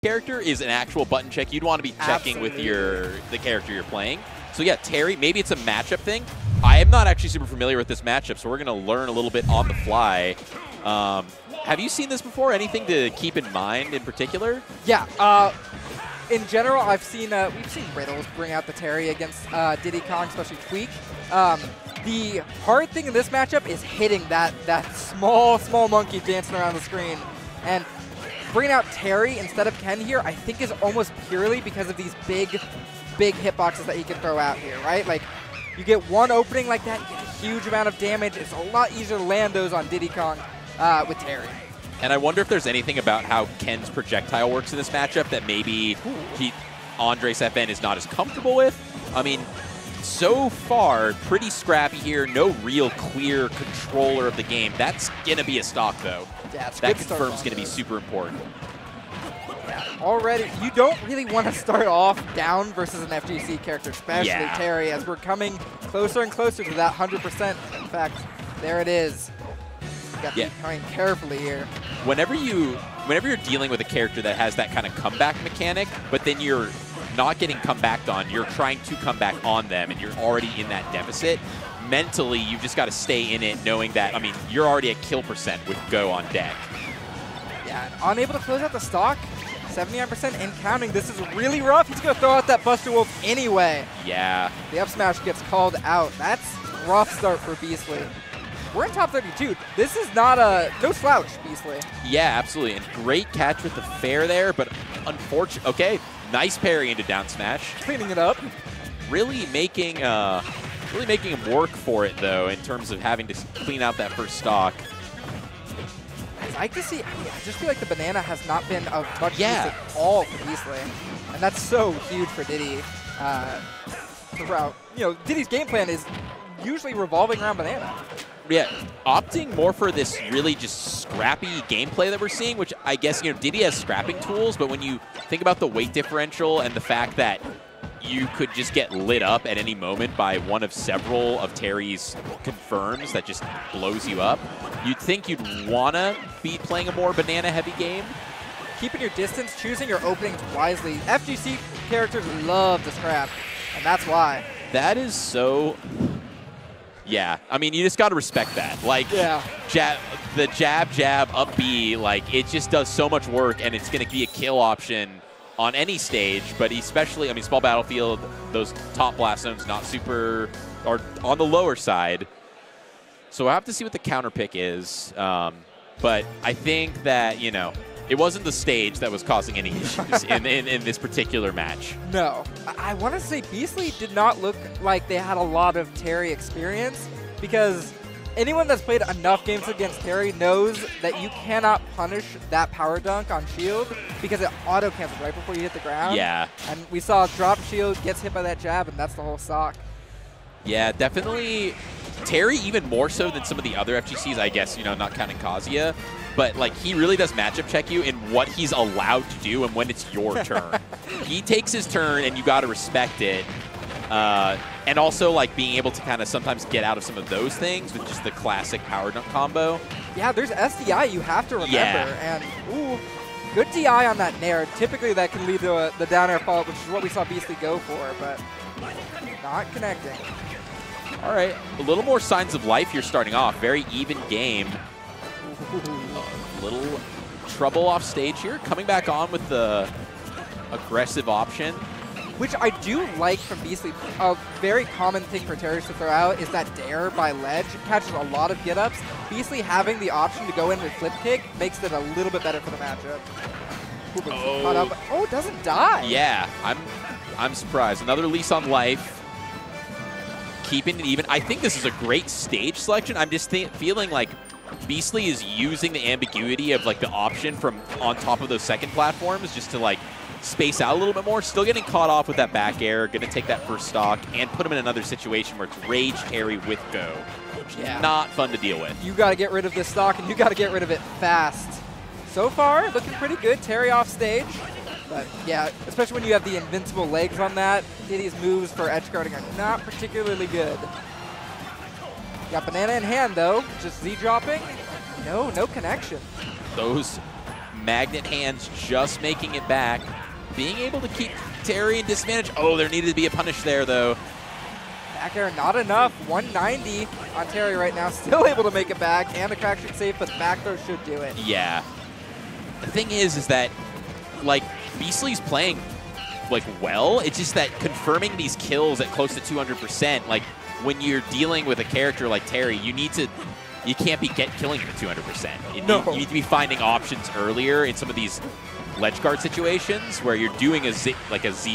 character is an actual button check you'd want to be checking with the character you're playing. So yeah, Terry, maybe it's a matchup thing. I am not actually super familiar with this matchup, so we're going to learn a little bit on the fly. Have you seen this before? Anything to keep in mind in particular? Yeah. In general, we've seen Riddles bring out the Terry against Diddy Kong, especially Tweak. The hard thing in this matchup is hitting that small monkey dancing around the screen. And bringing out Terry instead of Ken here, I think is almost purely because of these big hitboxes that he can throw out here, right? Like, you get one opening like that, you get a huge amount of damage. It's a lot easier to land those on Diddy Kong with Terry. And I wonder if there's anything about how Ken's projectile works in this matchup that maybe AndresFn is not as comfortable with. I mean, so far, pretty scrappy here. No real clear controller of the game. That's going to be a stock, though. Yeah, that confirms going to be super important. Yeah, already, you don't really want to start off down versus an FGC character, especially Terry, as we're coming closer and closer to that 100%. In fact, there it is. You got to be playing carefully here. Whenever you're dealing with a character that has that kind of comeback mechanic, but then you're not getting comebacked on, you're trying to come back on them, and you're already in that deficit, mentally, you've just got to stay in it knowing that, I mean, you're already at kill percent with Go on deck. Yeah, unable to close out the stock, 79% and counting. This is really rough. He's going to throw out that Buster Wolf anyway. Yeah. The up smash gets called out. That's a rough start for Beastly. We're in top 32. This is not no slouch, Beastly. Yeah, absolutely. And great catch with the fair there, but unfortunate. Okay, nice parry into down smash. Cleaning it up. Really making him work for it, though, in terms of having to clean out that first stock. I like to see, I just feel like the banana has not been of much use at all for Beastly. And that's so huge for Diddy throughout. You know, Diddy's game plan is usually revolving around banana. Yeah, opting more for this really just scrappy gameplay that we're seeing, which I guess, you know, Diddy has scrapping tools, but when you think about the weight differential and the fact that you could just get lit up at any moment by one of several of Terry's confirms that just blows you up, you'd think you'd want to be playing a more banana-heavy game. Keeping your distance, choosing your openings wisely. FGC characters love to scrap, and that's why. That is so... Yeah, I mean, you just got to respect that. Like, the jab, up B, like, it just does so much work, and it's going to be a kill option on any stage, but especially, I mean, small battlefield, those top blast zones not super, or on the lower side. So we'll have to see what the counter pick is. But I think that, you know, it wasn't the stage that was causing any issues in this particular match. No. I want to say Beastly did not look like they had a lot of Terry experience, because anyone that's played enough games against Terry knows that you cannot punish that power dunk on shield because it auto-cancels right before you hit the ground. Yeah. And we saw drop shield, gets hit by that jab, and that's the whole stock. Yeah, definitely. Terry even more so than some of the other FGCs, I guess, you know, not counting Kazuya. But, like, he really does matchup check you in what he's allowed to do and when it's your turn. He takes his turn, and you got to respect it. And also, like, being able to kind of sometimes get out of some of those things with just the classic power dunk combo. Yeah, there's SDI you have to remember. And, ooh, good DI on that Nair. Typically, that can lead to the down air follow-up, which is what we saw Beastly go for, but not connecting. All right, a little more signs of life here starting off. Very even game. A little trouble off stage here. Coming back on with the aggressive option. Which I do like from Beastly. A very common thing for Terry to throw out is that dare by ledge. It catches a lot of get-ups. Beastly having the option to go in with flip kick makes it a little bit better for the matchup. Oh, it doesn't die. Yeah, I'm surprised. Another lease on life. Keeping it even. I think this is a great stage selection. I'm just feeling like Beastly is using the ambiguity of, like, the option from on top of those second platforms just to, like, space out a little bit more. Still getting caught off with that back air. Going to take that first stock and put him in another situation where it's rage Terry with Go. Which is not fun to deal with. You got to get rid of this stock, and you got to get rid of it fast. So far, looking pretty good. Terry off stage. But, yeah, especially when you have the invincible legs on that, Diddy's moves for edge guarding are not particularly good. Got banana in hand, though. Just Z-dropping. No connection. Those Magnet hands just making it back. Being able to keep Terry in disadvantage. Oh, there needed to be a punish there, though. Back air, not enough. 190 on Terry right now. Still able to make it back, and the crack should save, but the back throw should do it. Yeah. The thing is that, like, Beastly's playing, like, well. It's just that confirming these kills at close to 200%, like, when you're dealing with a character like Terry, you can't be killing him at 200%. You need to be finding options earlier in some of these ledge guard situations where you're doing a Z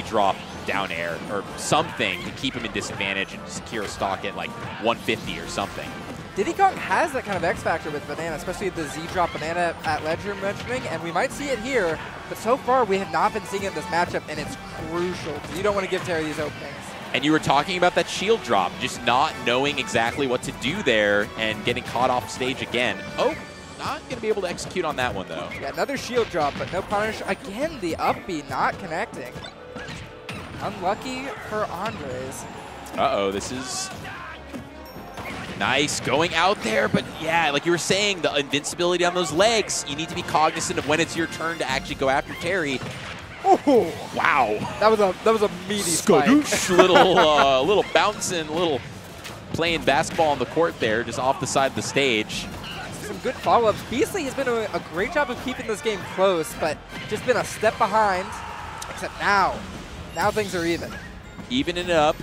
drop down air or something to keep him in disadvantage and secure a stock at like 150 or something. Diddy Kong has that kind of X factor with Banana, especially the Z drop Banana at ledge you're mentioning, and we might see it here, but so far we have not been seeing it in this matchup, and it's crucial. You don't want to give Terry these openings. And you were talking about that shield drop, just not knowing exactly what to do there and getting caught off stage again. Oh, not going to be able to execute on that one, though. Yeah, another shield drop, but no punish. Again, the up B not connecting. Unlucky for Andres. Uh-oh, this is nice going out there, but yeah, like you were saying, the invincibility on those legs, you need to be cognizant of when it's your turn to actually go after Terry. Oh, wow. That was a meaty spike. little bouncing, little playing basketball on the court there, just off the side of the stage. Some good follow-ups. Beastly has been doing a great job of keeping this game close, but just been a step behind, except now. Now things are even. Evening it up.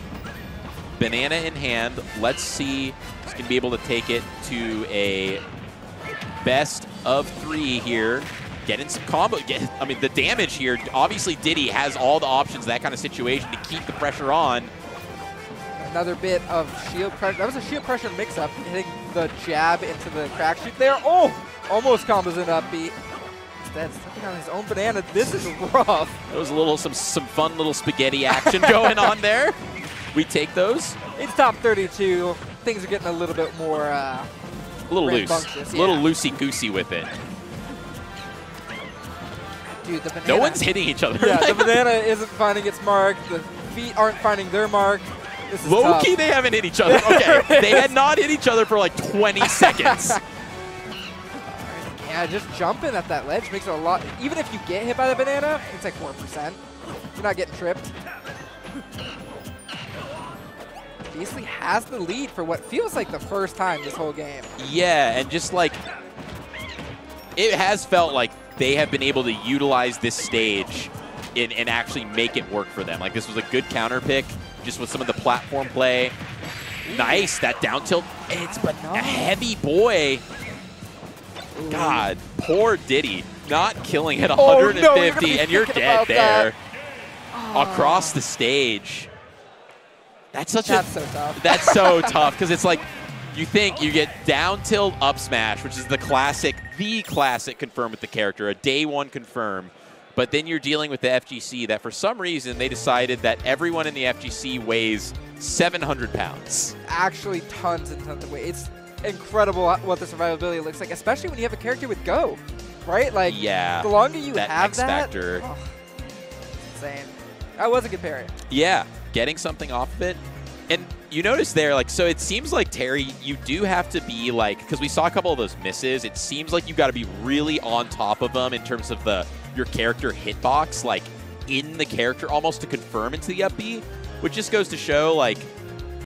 Banana in hand. Let's see who's going to be able to take it to a best of 3 here. Getting some combo. I mean, the damage here, obviously Diddy has all the options, that kind of situation, to keep the pressure on. Another bit of shield pressure. That was a shield pressure mix-up, hitting the jab into the crack shoot there. Oh, almost combos in up B. Instead, stepping on his own Banana. This is rough. There was some fun little spaghetti action going on there. We take those. It's top 32. Things are getting a little bit more a little loose. Yeah. A little loosey-goosey with it. Dude, the Banana. No one's hitting each other. Yeah, the Banana isn't finding its mark. The feet aren't finding their mark. This is low key, they haven't hit each other. Okay, they had not hit each other for like 20 seconds. Yeah, just jumping at that ledge makes it a lot. Even if you get hit by the Banana, it's like 4%. You're not getting tripped. Beastly has the lead for what feels like the first time this whole game. Yeah, and just like, it has felt like they have been able to utilize this stage and actually make it work for them. Like, this was a good counter pick, just with some of the platform play. Nice, that down tilt. It's but a heavy boy. God, poor Diddy. Not killing at 150, and you're dead there. Across the stage. That's so tough. That's so tough, because it's like, you think you get down tilt up smash, which is the classic confirm with the character, a day one confirm. But then you're dealing with the FGC that for some reason they decided that everyone in the FGC weighs 700 pounds. Actually tons and tons of weight. It's incredible what the survivability looks like, especially when you have a character with Go, right? Like, yeah, the longer you that have X factor. Oh, insane. That was a good parry. Yeah, getting something off of it. And you notice there, like, so it seems like, Terry, you do have to be, like, because we saw a couple of those misses, it seems like you got to be really on top of them in terms of your character hitbox, like, in the character almost to confirm into the up B, which just goes to show, like,